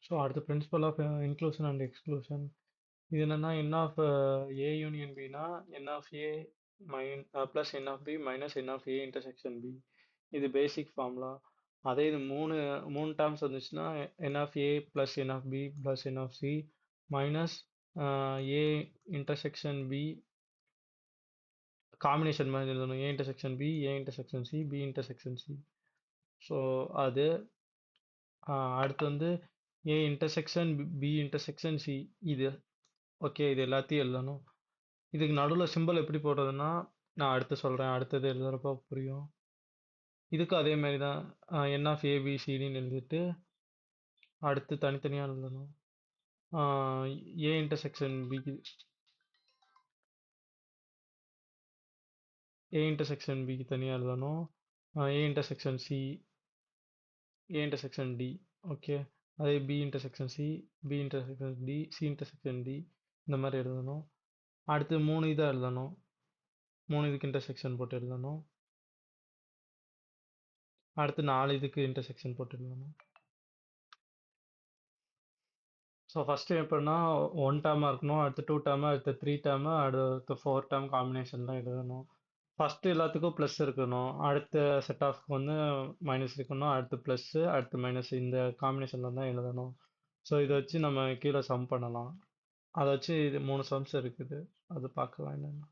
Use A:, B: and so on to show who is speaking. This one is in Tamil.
A: ஸோ அடுத்து principle of inclusion and exclusion. இது என்னன்னா என் ஆஃப் ஏ யூனியன் பினா n of A plus n of B minus n of A intersection B. இது பேசிக் ஃபார்முலா. அதே இது மூணு மூணு டேர்ம்ஸ் வந்துச்சுன்னா n of A plus n of B plus n of C minus A intersection B combination மாதிரி எழுதணும். A intersection B, A intersection C, B intersection C. So அது அடுத்து வந்து A intersection B intersection C. இது ஓகே, இது எல்லாத்தையும் எழுதணும். இதுக்கு நடுவில் சிம்பிள் எப்படி போடுறதுன்னா நான் அடுத்து சொல்கிறேன், அடுத்தது எழுதுறப்போ புரியும். இதுக்கும் அதே மாதிரி தான் என் ஆஃப் ஏபிசிடின்னு எழுதிட்டு அடுத்து தனித்தனியாக எழுதணும். ஏ இன்டர்செக்ஷன் பிக்கு ஏ இன்டர்செக்ஷன் பிக்கு தனியாக எழுதணும். A intersection C, A intersection D. Okay, அதே B intersection C, B intersection D, C intersection D, இந்த மாதிரி எழுதணும். அடுத்து மூணு இதாக எழுதணும். மூணு இதுக்கு இன்டர்செக்ஷன் போட்டு எழுதணும். அடுத்து நாலு இதுக்கு இன்டர்செக்ஷன் போட்டு எழுதணும். ஸோ ஃபஸ்ட்டு எப்படின்னா ஒன் டேர்மாக இருக்கணும், அடுத்து டூ டேர்மு, அடுத்து த்ரீ டேர்மு, அடுத்து ஃபோர் டேர்ம் காம்பினேஷன்லாம் எழுதணும். ஃபஸ்ட்டு எல்லாத்துக்கும் ப்ளஸ் இருக்கணும், அடுத்த செட் ஆஃப்க்கு வந்து மைனஸ் இருக்கணும், அடுத்து ப்ளஸ்ஸு, அடுத்து மைனஸ், இந்த காம்பினேஷனில் தான் எழுதணும். ஸோ இதை வச்சு நம்ம கீழே சம் பண்ணலாம். அதை வச்சு இது மூணு சம்ஸ் இருக்குது, அது பார்க்கலாம் என்னென்னு.